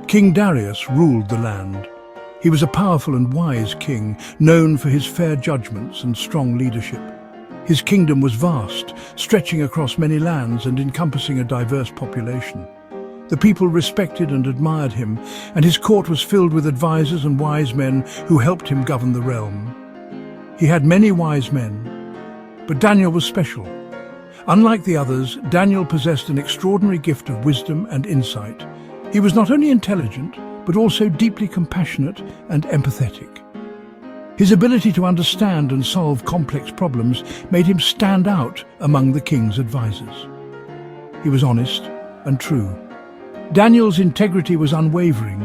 King Darius ruled the land. He was a powerful and wise king, known for his fair judgments and strong leadership. His kingdom was vast, stretching across many lands and encompassing a diverse population. The people respected and admired him, and his court was filled with advisors and wise men who helped him govern the realm. He had many wise men, but Daniel was special. Unlike the others, Daniel possessed an extraordinary gift of wisdom and insight. He was not only intelligent, but also deeply compassionate and empathetic. His ability to understand and solve complex problems made him stand out among the king's advisors. He was honest and true. Daniel's integrity was unwavering,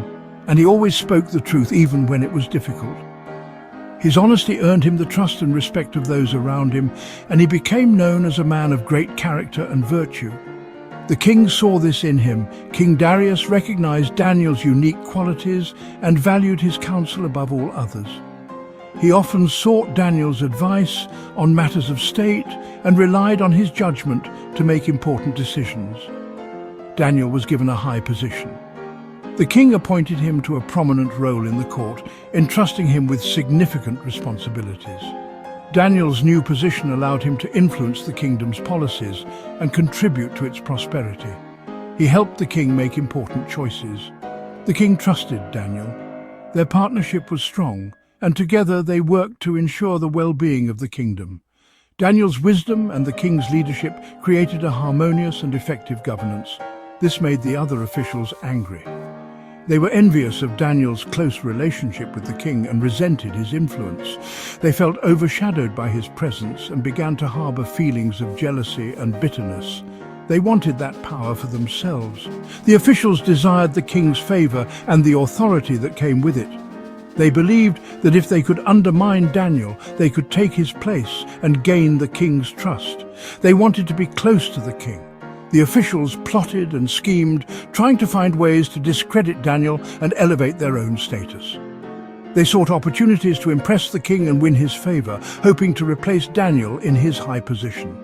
and he always spoke the truth even when it was difficult. His honesty earned him the trust and respect of those around him, and he became known as a man of great character and virtue. The king saw this in him. King Darius recognized Daniel's unique qualities and valued his counsel above all others. He often sought Daniel's advice on matters of state and relied on his judgment to make important decisions. Daniel was given a high position. The king appointed him to a prominent role in the court, entrusting him with significant responsibilities. Daniel's new position allowed him to influence the kingdom's policies and contribute to its prosperity. He helped the king make important choices. The king trusted Daniel. Their partnership was strong, and together they worked to ensure the well-being of the kingdom. Daniel's wisdom and the king's leadership created a harmonious and effective governance. This made the other officials angry. They were envious of Daniel's close relationship with the king and resented his influence. They felt overshadowed by his presence and began to harbor feelings of jealousy and bitterness. They wanted that power for themselves. The officials desired the king's favor and the authority that came with it. They believed that if they could undermine Daniel, they could take his place and gain the king's trust. They wanted to be close to the king. The officials plotted and schemed, trying to find ways to discredit Daniel and elevate their own status. They sought opportunities to impress the king and win his favor, hoping to replace Daniel in his high position.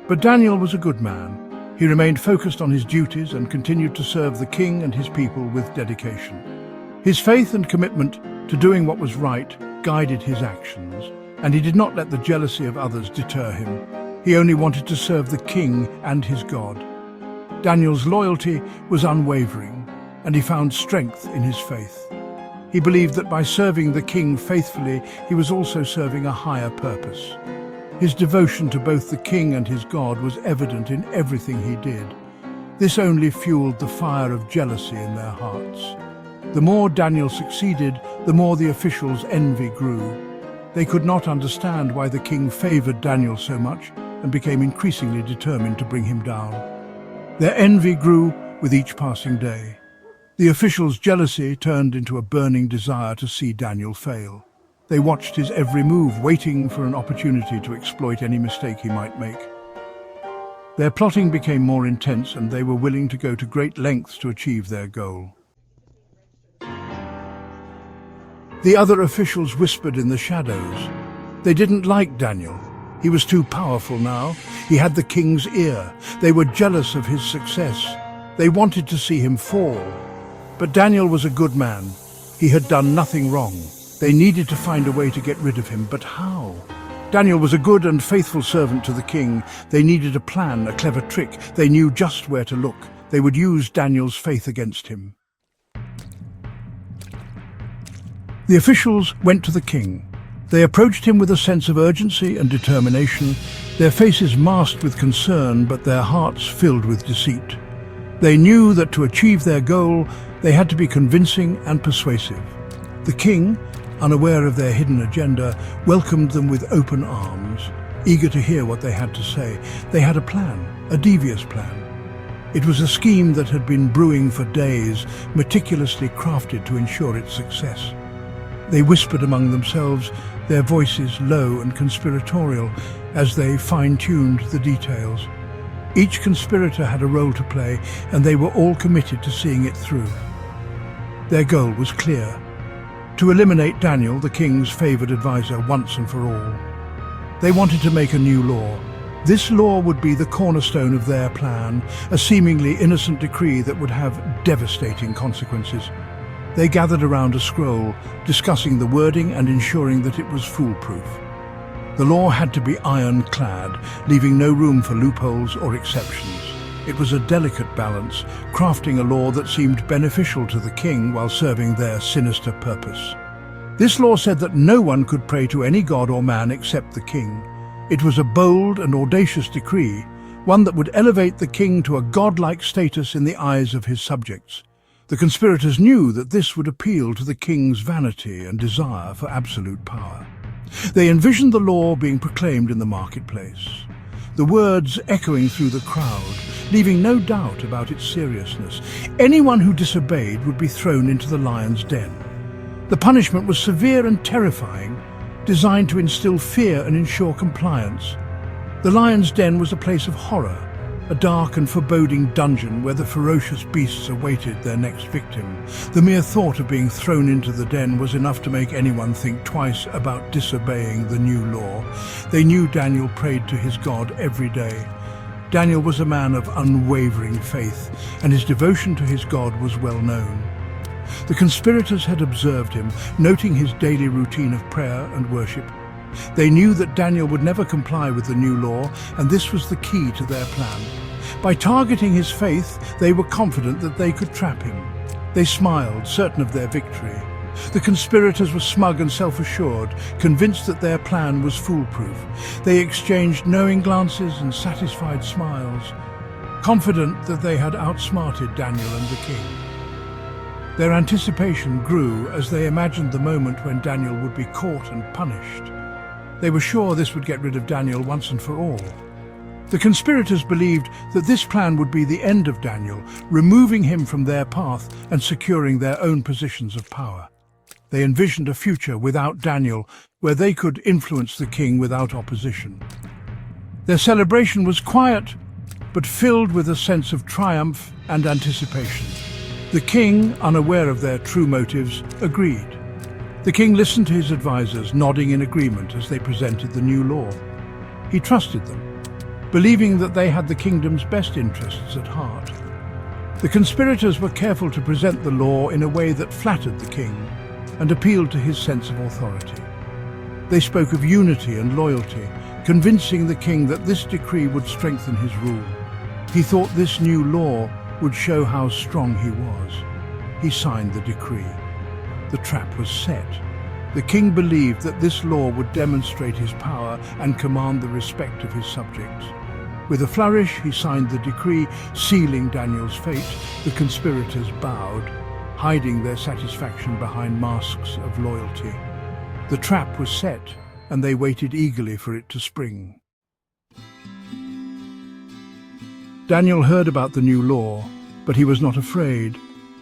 But Daniel was a good man. He remained focused on his duties and continued to serve the king and his people with dedication. His faith and commitment to doing what was right guided his actions, and he did not let the jealousy of others deter him. He only wanted to serve the king and his God. Daniel's loyalty was unwavering, and he found strength in his faith. He believed that by serving the king faithfully, he was also serving a higher purpose. His devotion to both the king and his God was evident in everything he did. This only fueled the fire of jealousy in their hearts. The more Daniel succeeded, the more the officials' envy grew. They could not understand why the king favored Daniel so much and became increasingly determined to bring him down. Their envy grew with each passing day. The officials' jealousy turned into a burning desire to see Daniel fail. They watched his every move, waiting for an opportunity to exploit any mistake he might make. Their plotting became more intense, and they were willing to go to great lengths to achieve their goal. The other officials whispered in the shadows. They didn't like Daniel. He was too powerful now. He had the king's ear. They were jealous of his success. They wanted to see him fall. But Daniel was a good man. He had done nothing wrong. They needed to find a way to get rid of him, but how? Daniel was a good and faithful servant to the king. They needed a plan, a clever trick. They knew just where to look. They would use Daniel's faith against him. The officials went to the king. They approached him with a sense of urgency and determination, their faces masked with concern, but their hearts filled with deceit. They knew that to achieve their goal, they had to be convincing and persuasive. The king, unaware of their hidden agenda, welcomed them with open arms, eager to hear what they had to say. They had a plan, a devious plan. It was a scheme that had been brewing for days, meticulously crafted to ensure its success. They whispered among themselves, their voices low and conspiratorial, as they fine-tuned the details. Each conspirator had a role to play, and they were all committed to seeing it through. Their goal was clear: to eliminate Daniel, the king's favored advisor, once and for all. They wanted to make a new law. This law would be the cornerstone of their plan, a seemingly innocent decree that would have devastating consequences. They gathered around a scroll, discussing the wording and ensuring that it was foolproof. The law had to be ironclad, leaving no room for loopholes or exceptions. It was a delicate balance, crafting a law that seemed beneficial to the king while serving their sinister purpose. This law said that no one could pray to any god or man except the king. It was a bold and audacious decree, one that would elevate the king to a godlike status in the eyes of his subjects. The conspirators knew that this would appeal to the king's vanity and desire for absolute power. They envisioned the law being proclaimed in the marketplace, the words echoing through the crowd, leaving no doubt about its seriousness. Anyone who disobeyed would be thrown into the lion's den. The punishment was severe and terrifying, designed to instill fear and ensure compliance. The lion's den was a place of horror, a dark and foreboding dungeon where the ferocious beasts awaited their next victim. The mere thought of being thrown into the den was enough to make anyone think twice about disobeying the new law. They knew Daniel prayed to his God every day. Daniel was a man of unwavering faith, and his devotion to his God was well known. The conspirators had observed him, noting his daily routine of prayer and worship. They knew that Daniel would never comply with the new law, and this was the key to their plan. By targeting his faith, they were confident that they could trap him. They smiled, certain of their victory. The conspirators were smug and self-assured, convinced that their plan was foolproof. They exchanged knowing glances and satisfied smiles, confident that they had outsmarted Daniel and the king. Their anticipation grew as they imagined the moment when Daniel would be caught and punished. They were sure this would get rid of Daniel once and for all. The conspirators believed that this plan would be the end of Daniel, removing him from their path and securing their own positions of power. They envisioned a future without Daniel, where they could influence the king without opposition. Their celebration was quiet, but filled with a sense of triumph and anticipation. The king, unaware of their true motives, agreed. The king listened to his advisors, nodding in agreement as they presented the new law. He trusted them, believing that they had the kingdom's best interests at heart. The conspirators were careful to present the law in a way that flattered the king and appealed to his sense of authority. They spoke of unity and loyalty, convincing the king that this decree would strengthen his rule. He thought this new law would show how strong he was. He signed the decree. The trap was set. The king believed that this law would demonstrate his power and command the respect of his subjects. With a flourish, he signed the decree, sealing Daniel's fate. The conspirators bowed, hiding their satisfaction behind masks of loyalty. The trap was set, and they waited eagerly for it to spring. Daniel heard about the new law, but he was not afraid.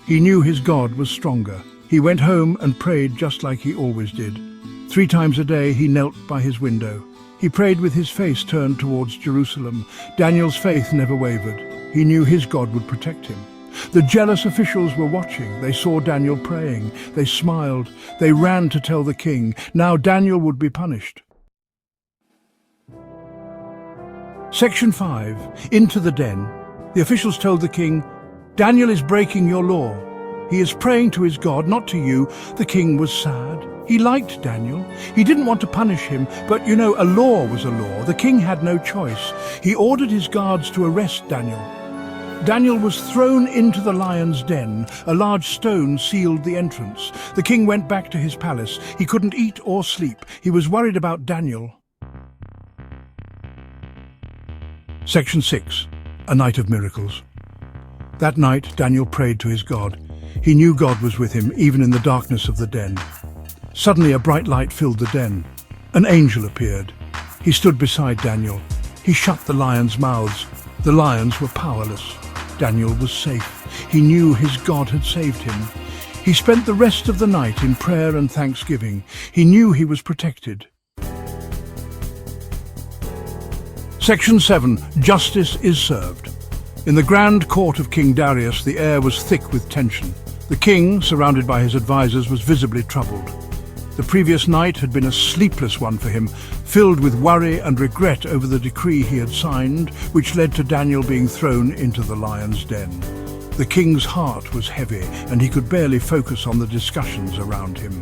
He knew his God was stronger. He went home and prayed just like he always did. 3 times a day he knelt by his window. He prayed with his face turned towards Jerusalem. Daniel's faith never wavered. He knew his God would protect him. The jealous officials were watching. They saw Daniel praying. They smiled. They ran to tell the king. Now Daniel would be punished. Section 5. Into the den. The officials told the king, "Daniel is breaking your law. He is praying to his God, not to you." The king was sad. He liked Daniel. He didn't want to punish him, but a law was a law. The king had no choice. He ordered his guards to arrest Daniel. Daniel was thrown into the lion's den. A large stone sealed the entrance. The king went back to his palace. He couldn't eat or sleep. He was worried about Daniel. Section 6. A Night of Miracles. That night, Daniel prayed to his God. He knew God was with him, even in the darkness of the den. Suddenly, a bright light filled the den. An angel appeared. He stood beside Daniel. He shut the lions' mouths. The lions were powerless. Daniel was safe. He knew his God had saved him. He spent the rest of the night in prayer and thanksgiving. He knew he was protected. Section 7. Justice is served. In the grand court of King Darius, the air was thick with tension. The king, surrounded by his advisors, was visibly troubled. The previous night had been a sleepless one for him, filled with worry and regret over the decree he had signed, which led to Daniel being thrown into the lion's den. The king's heart was heavy, and he could barely focus on the discussions around him.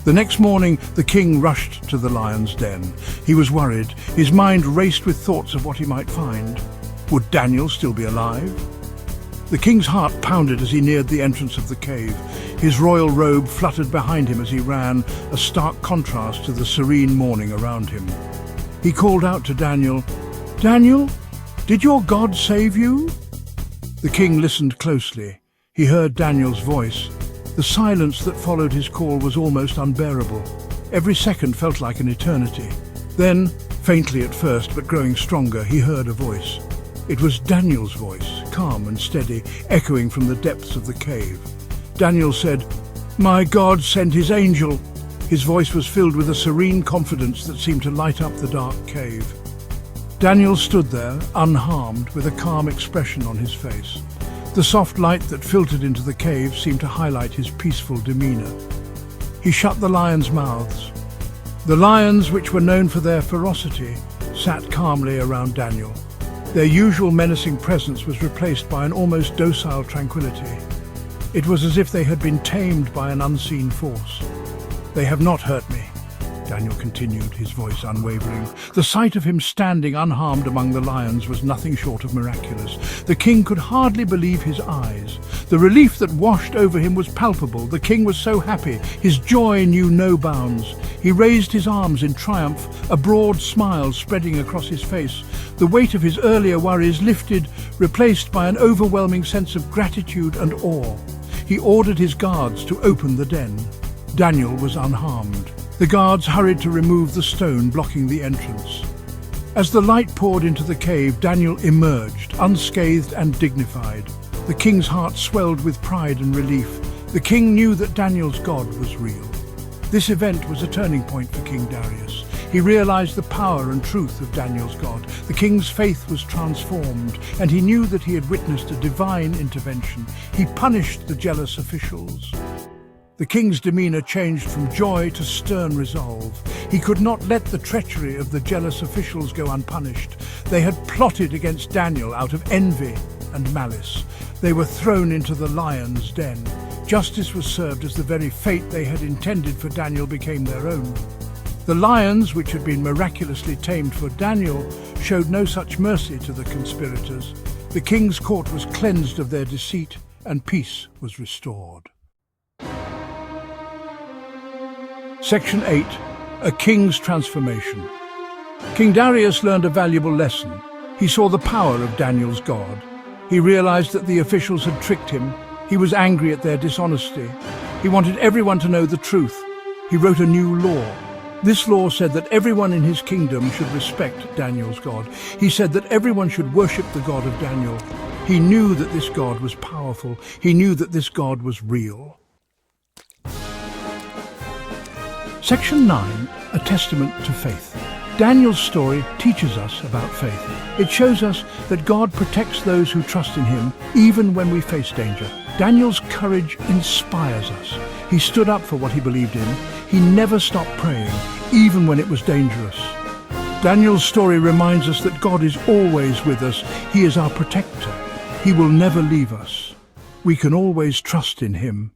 The next morning, the king rushed to the lion's den. He was worried. His mind raced with thoughts of what he might find. Would Daniel still be alive? The king's heart pounded as he neared the entrance of the cave. His royal robe fluttered behind him as he ran, a stark contrast to the serene morning around him. He called out to Daniel, "Daniel, did your God save you?" The king listened closely. He heard Daniel's voice. The silence that followed his call was almost unbearable. Every second felt like an eternity. Then, faintly at first but growing stronger, he heard a voice. It was Daniel's voice, calm and steady, echoing from the depths of the cave. Daniel said, "My God sent his angel." His voice was filled with a serene confidence that seemed to light up the dark cave. Daniel stood there, unharmed, with a calm expression on his face. The soft light that filtered into the cave seemed to highlight his peaceful demeanor. He shut the lions' mouths. The lions, which were known for their ferocity, sat calmly around Daniel. Their usual menacing presence was replaced by an almost docile tranquility. It was as if they had been tamed by an unseen force. "They have not hurt me," Daniel continued, his voice unwavering. The sight of him standing unharmed among the lions was nothing short of miraculous. The king could hardly believe his eyes. The relief that washed over him was palpable. The king was so happy. His joy knew no bounds. He raised his arms in triumph, a broad smile spreading across his face. The weight of his earlier worries lifted, replaced by an overwhelming sense of gratitude and awe. He ordered his guards to open the den. Daniel was unharmed. The guards hurried to remove the stone blocking the entrance. As the light poured into the cave, Daniel emerged, unscathed and dignified. The king's heart swelled with pride and relief. The king knew that Daniel's God was real. This event was a turning point for King Darius. He realized the power and truth of Daniel's God. The king's faith was transformed, and he knew that he had witnessed a divine intervention. He punished the jealous officials. The king's demeanor changed from joy to stern resolve. He could not let the treachery of the jealous officials go unpunished. They had plotted against Daniel out of envy and malice. They were thrown into the lion's den. Justice was served as the very fate they had intended for Daniel became their own. The lions, which had been miraculously tamed for Daniel, showed no such mercy to the conspirators. The king's court was cleansed of their deceit, and peace was restored. Section 8. A King's Transformation. King Darius learned a valuable lesson. He saw the power of Daniel's God. He realized that the officials had tricked him. He was angry at their dishonesty. He wanted everyone to know the truth. He wrote a new law. This law said that everyone in his kingdom should respect Daniel's God. He said that everyone should worship the God of Daniel. He knew that this God was powerful. He knew that this God was real. Section 9. A Testament to Faith. Daniel's story teaches us about faith. It shows us that God protects those who trust in him, even when we face danger. Daniel's courage inspires us. He stood up for what he believed in. He never stopped praying, even when it was dangerous. Daniel's story reminds us that God is always with us. He is our protector. He will never leave us. We can always trust in him.